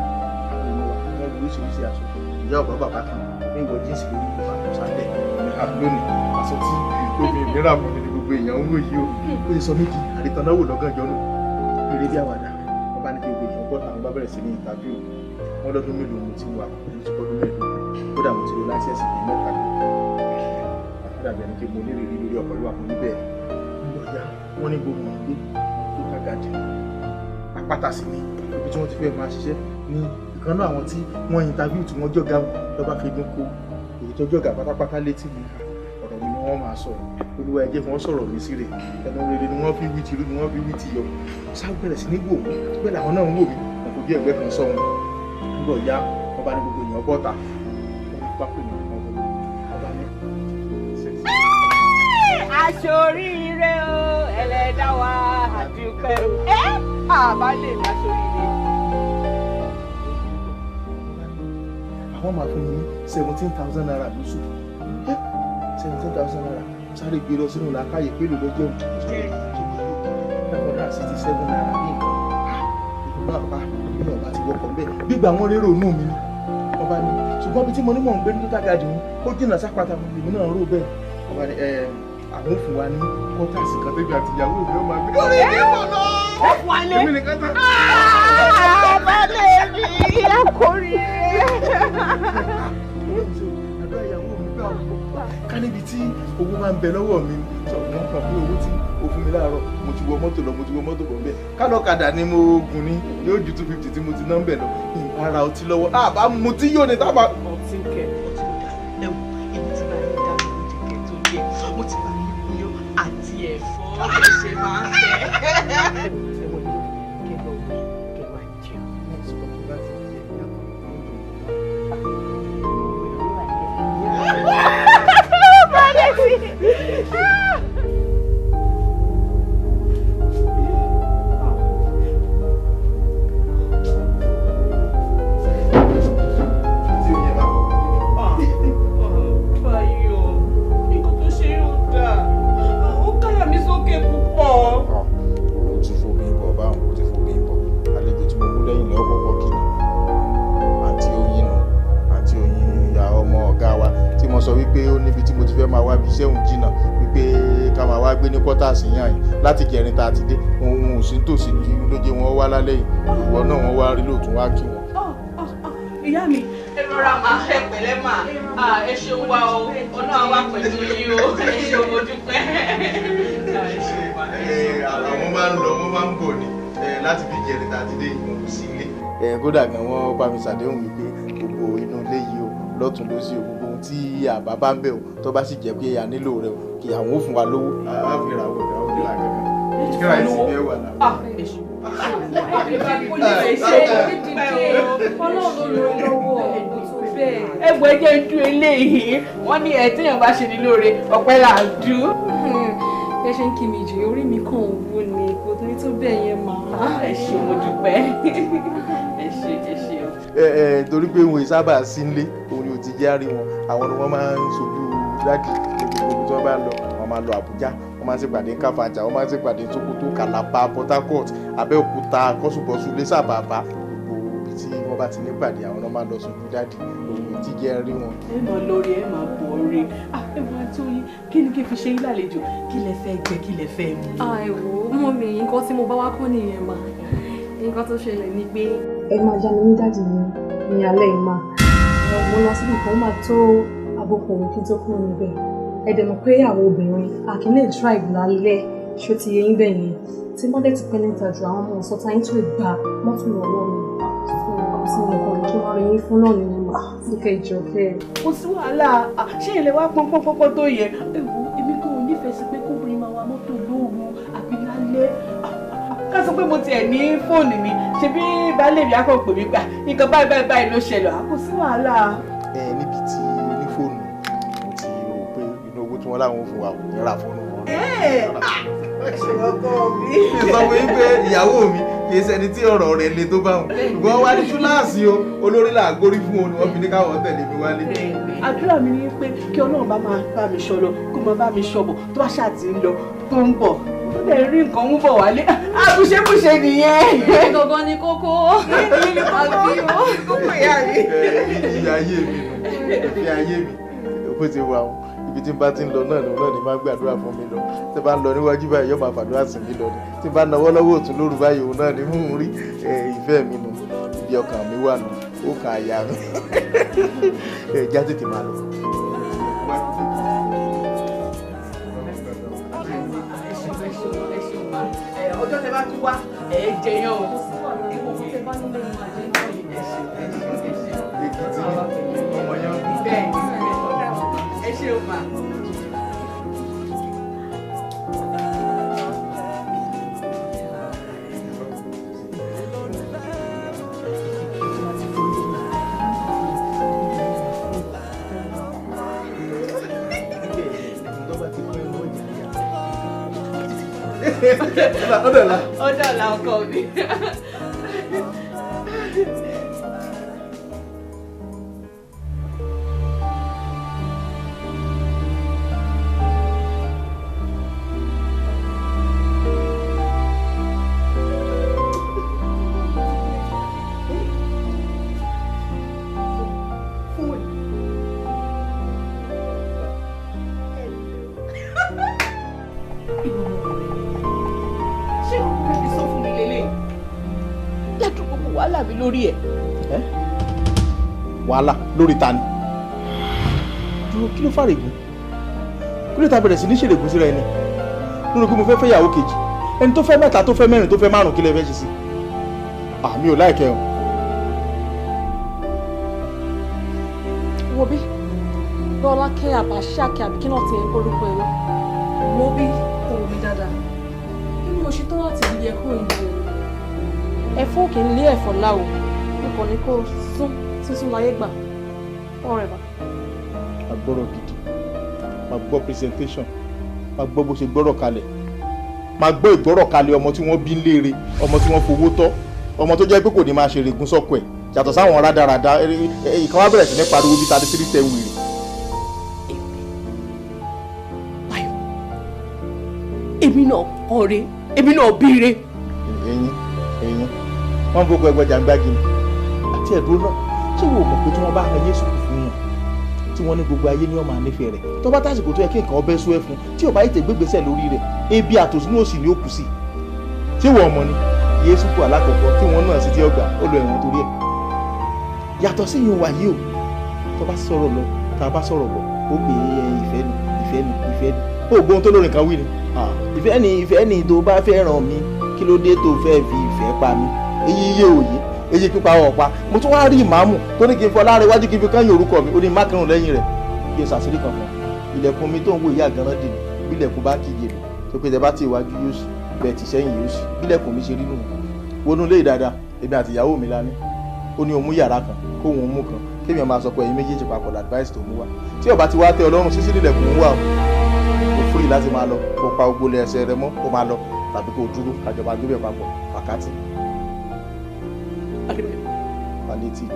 S8: àwọn ọmọ wa wọ́n lóríṣiríṣi aṣọ ìyá ọ̀bá bàbá kan ní ìwọ jíǹsì lórí ìgbà sálẹ̀ ní àbúlónì aṣọ tí omi ìmíràn mú ní gbogbo èèyàn ń wò yìí o ó yẹ sọ méjì àrítanáwò lọ́gànjọ́ nù eré bí àwàdà wọn bá ní kí gbogbo èèyàn bọ́ta àwọn bá bẹ̀rẹ̀ sí ní ìtàbíò wọn lọ́dún mélòó mo ti wà ní ìtúkọ́dún mélòó kódà mo ti lo láìsẹ̀sì bíi mẹ́ta àdàbẹ̀ ní kí mo nírìírí lórí ọkọ̀ ìwà fún níbẹ̀ nígbà wọ́n ní gbogbo ìgbé tó kágàdì àpáta sí ní ibi tí wọ́n ti fẹ́ máa ṣiṣẹ́ ní ìkan náà àwọn tí wọ́n interview tí wọ́n jọ̀gá lọ́ba fi dún kó èyí tó jọ̀gá pátápátá létí mi ọ̀rọ̀ mi ni wọ́n máa sọ̀rọ̀ olúwa ẹ jẹ́ kí wọ́n sọ̀rọ̀ mi sí rẹ̀ ẹnu rere ni wọ́n fi wí tìlú ni wọ́n fi wí tìyọ sáà bẹ̀rẹ̀ sí ní wò mí bẹ́ẹ̀ làwọn náà ń wò mí wọn kò bí ẹgbẹ́ kan sọ wọn nígbà ọ̀yá wọn bá ní gbogbo èèyàn bọ́ta wọn bá pè mí wọn bá ní.
S9: aṣoríire o ẹlẹ́dàá wa àdúpẹ́ o àbá lè má ṣoríire.
S8: àwọn máa fún mi ní 17,000 naira lóṣù 17,000 naira sáré gbé lọ sínú làákàyè pélò lọ́jọ́ 567 naira ní ìgbà bá bí ọba ti wọkọ̀ bẹ́ẹ̀ gbígbà wọn rérò inú mi ni ọba ní ṣùgbọ́n bí tí mo ní mọ̀ ń gbé ní Tàgàdì wọn ó jìnnà sápàtà mi èmi náà rò bẹ́ẹ̀ ọba ní àwọn òfin wa ní kọ́tàsì kan tẹ́bi àti ìyàwó mi ó máa gbé lórí ìdíbò lọ.
S9: ó fún wa lé
S8: èmi nìkan tán.
S9: àbálẹ̀ mi akóríire.
S8: ká níbi tí owó máa ń bẹ lọ́wọ́ mi sọ wọ́n kàn pé owó tí o fún mi láàárọ̀ mo ti wọ mọ́tò lọ mo ti wọ mọ́tò bọ̀ bẹ́ẹ̀ kálọ̀kadà ni mo gùn ní yóò ju 250 tí mo ti ná ń bẹ̀ lọ ara ọtí lọ́wọ́ àbá mo tí yóò ní tábà.
S9: ọtí kẹ ọtí kẹ ẹ wò èmi ti bá yín dáná oúnjẹ kẹ tó yẹ mo ti bá yín yán àti ẹ̀fọ́ bó ṣe máa ń fẹ́.
S8: láti kẹrin tá a ti dé ohun òsín tòsí lóye wọn wá lálẹ́ yìí ìwọ náà wọn wá rí lóòtún wá kí wọn.
S9: ìyá mi ẹ rọra máa ẹ pẹ̀lẹ́ mà ẹ ṣeun wa o ọ̀nà àwa pẹ̀lú yín o ẹ ṣeun mo dúpẹ́ ẹ ṣeun wa.
S8: àwọn máa ń lọ wọn máa ń bọ̀ ni láti fi kẹrin tá a ti dé ìwọ̀n kò sí ilé. kódà gan wọn bá mi ṣàdéhùn wípé gbogbo inú ilé yìí o lọ́tún lósì o gbogbo ohun tí àbá bá ń bẹ̀ o tó bá sì jẹ́ pé a nílò rẹ o kí àwọn ò fún wa lówó. àbẹ̀rẹ̀ àwọn ọ̀gá òde làgàgà kíra ẹ̀ sì bẹ́ẹ̀ wà láwọn.
S9: ẹgbẹ́ jẹ́ ju eléyìí wọ́n ní ẹ̀ téèyàn bá ṣe ní lóore ọpẹ́ là ń dú.
S7: ẹ ṣe ń kí mi jù orí mi kàn wú ni kò ní tó bẹ́ẹ̀ yẹn máa.
S9: ẹ ṣe mo dúpẹ́ ẹ ṣe o.
S8: torí pé wọn sábà sí nílé òun ni ò ti jẹ́ àárín wọn àwọn ni wọ́n máa ń ṣojú dáàdì gbogbo tí wọ́n bá lọ wọ́n máa lọ Àbújá wọ́n máa ń ṣèpàdé Káfàǹjà wọ́n máa ń ṣèpàdé Sókótó Kàlàbà Port Harcourt Abẹ́òkúta Kọ́sùbọ́sù Lẹ́sàbàbà gbogbo ibi tí wọ́n bá ti ní pàdé àwọn náà máa lọ ṣojú dáàdì òun ti jẹ́ rí wọn.
S9: ẹ máa lórí ẹ máa bọ̀ ọ́rí ẹ máa tó yín kí ni kí n fi ṣe yín lálejò kí lẹ fẹ́ jẹ kí lẹ fẹ́ mu.
S7: ẹ wò ó mọ mi nǹkan tí mo bá wá kọ́ nìyẹn mà nǹkan tó ṣẹlẹ̀ ni pé ẹ máa já mi ní dáàdì mi ní alẹ́ ìmá mo lọ síbi kan ó máa tó agbókòwò kí n tó kúrò níbẹ̀ ẹ dẹ̀ mọ̀ pé àwọn obìnrin àkínlé drive lálẹ́ ṣó ti yẹ yín bẹ́ẹ̀ yẹn tí mọ́dẹ̀ ti pẹ́ níta ju àwọn ọmọ ọ̀sán táyín tó gba mọ́tò lọ́wọ́ mi fún ọ̀sán nǹkan tó wá rí yín fún náà nínú mà síkẹ́ ìjọ kẹ́ ẹ̀.
S9: kò sí wàhálà ṣé ilẹ̀ wá pọ́npọ́npọ́n tó yẹ ewu èmi kò nífẹ̀ẹ́ sí pé kóbìnrin máa wa mọ́tò lóru àbí lálẹ́ ká sọ pé mo tiẹ̀ ní fóònù mi ṣebí baálé mi á kàn pè mí gbà nǹkan báyìí ló ṣẹlẹ̀ kò sí wàhálà.
S8: níbi tí ní fóònù mo ti rò pé inú owó tí wọ́n láwọn fún wa kò ní ra fóònù wọn. mi sọ fún yín pé ìyàwó mi kì í ṣẹni tí ọ̀rọ̀ rẹ̀ le tó bá wọn ṣùgbọ́n wá ní túláàsì o olórí làgbórí fún òun ni wọ́n fi ní káwọn tẹ̀lé mi wálé.
S9: àdúrà mi ni pé kí Ọlọ́run bá máa bá mi ṣọ́ lọ kó máa bá mi ṣọ́ bọ̀ tó bá ṣáà ti ń lọ tó ń bọ̀ ó lè rí nǹkan mú bọ̀ wálé àbùṣebùṣe nìyẹn.
S7: gangan ni kókó àbí o.
S9: kókó ìyá mi.
S8: ìyá ayé mi nù. ìfẹ́ ayé mi bó ti wà wọn ibi tí n bá ti ń lọ náà lòun náà ni máa gbàdúrà fún mi lọ tí n bá ń lọ níwájú báyìí yóò máa fàdúrà sí mi lọ ni tí n bá náwó lọ́wọ́ òtún lóru báyìí òun náà ni mò ń rí ìfẹ́ mi nù ibi ọkàn mi wà nù ó kà àyà mi já tètè máa lọ.
S5: ọjọ́ tẹ bá tún wá jẹyàn o. ìkòkò tẹ bá nílé ìmọ̀ àjẹyàn yìí
S8: èkìtì ọmọ yẹn.
S5: bẹ́ẹ̀ ẹ ṣe o ma. Ọ̀dọ̀la ọkọ mi. Lórí ẹ̀.
S8: Wàhálà lórí ta ni? Dúró kí ló fàrègùn? Kí ló ta bẹ̀rẹ̀ sí ní ṣèrègùn síra ẹni? Lórí pé mo fẹ́ ìyàwó kejì. Ẹni tó fẹ́ mẹ́ta tó fẹ́ mẹ́rin tó fẹ́ márùn-ún kí lẹ fẹ́ ṣe sí? Àmì ò láìkẹ́ o.
S7: Wo bí ROLAKE àbáṣákẹ́ àbí kí náà ti ń polúkọ ẹ̀rọ. Wo bí kò rí dáadáa. Nínú oṣù tó wà tí ilé ẹ̀kọ́ ìlú ẹ̀fọ́ kì í lé ẹ̀fọ́ láwo nǹkan ní kó sún sísún láyé gbà ọ̀rẹ́ bá.
S8: a gbọ́rọ̀ gidi máa gbọ́ presentation máa gbọ́ bó ṣe gbọ́rọ̀ kalẹ̀ máa gbọ́ ìgbọ́rọ̀ kalẹ̀ ọmọ tí wọ́n bí léèrè ọmọ tí wọ́n fowó tọ́ ọmọ tó jẹ́ pé kò ní máa ṣe règún sọ́kọ̀ ẹ̀ yàtọ̀ sáwọn rádaràda ìkan wá bẹ̀rẹ̀ sí ní pariwo bí 33 tẹ̀ wèrè.
S5: Báyọ̀ èmi náà ọ̀rẹ́ èmi náà bíire.
S8: ẹ̀yin wọ́n fọkọ ẹgbẹ́ jàǹgbági ni àti ẹ̀dùn náà ṣé wo mọ̀ pé tí wọ́n bá han Yésù kù fún yàn tí wọ́n ní gbogbo ayé ní ọmọ ànífẹ́ rẹ̀ tó bá tásìkò tó yẹ kí nǹkan ọbẹ̀ sún ẹ fún tí ò bá yìí tẹ̀ gbégbèsè lórí rẹ̀ ebi àtòsínú òsì ni ó kù sí ṣé wọ́n mọ̀ ni Yésù kù alákọ̀ọ́kọ́ tí wọ́n náà sì ti ọgbà ó lọ ẹ̀wọ̀n torí ẹ̀ yàtọ̀ sí yìí wáyé o tó bá sọ̀rọ̀ lọ tá a bá sọ̀rọ̀ bọ̀ ó gbé ìfẹ́ ni ó gbóhun tó lórin kan wí ni ìfẹ́ ni tó bá fẹ́ràn mi kí ló dé tó fẹ́ fi ìfẹ́ pa mí èyí yé òye èyí pípa ọ̀pá mo tún wá rí ìmáàmù tó ní kí n fọ láàrin iwájú kí n fi kán yín orúkọ mi ó ní mákìrún lẹ́yìn rẹ̀ kí n ṣàṣírí kan fún ilẹ̀kùn mi tó ń wo ìyá àgànrán dì mí bí ilẹ̀kùn bá kíje lò tó pé tẹ bá ti iwájú yóò sì bẹ́ẹ̀ ti sẹ́yìn yóò sì bí ilẹ̀kùn mi ṣe rí nù wọnú lé dáadáa èmi àti ìyàwó mi lání ó ní òun mú yàrá kan kó òun mú kan kémi ọmọ àsọpọ̀ ẹ̀yin méjèèjì papọ̀ advice tó mú wá tí ó bá ti wá tẹ́ Ọlọ́run sísí ilẹ̀kùn ń wà ó free láti máa lọ kó pa ogbó ẹsẹ̀ rẹ mọ́ kó máa lọ tàbí kó dúró kájọba gbé bẹ̀ papọ̀ wákàtí. Palliative.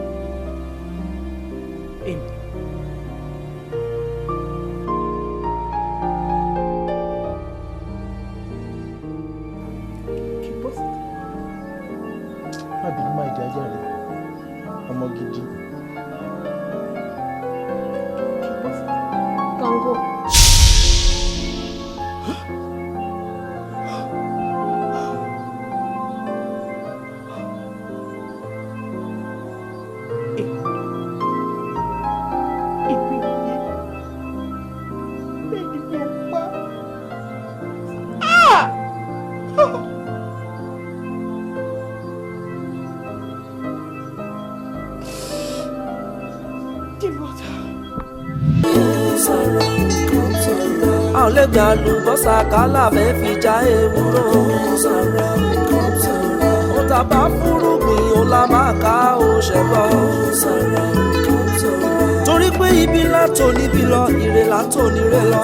S8: Àbí má ìjájà rẹ̀ ọmọ gidi.
S7: Gango.
S1: a ò lè gbà lùbọ́sà kálà fẹ́ fi já ewúro. ó tàbá fúrúgbìn ó la máa ká ó ṣẹ̀bọ̀. torí pé ibi látò níbi lọ ire látò níre lọ.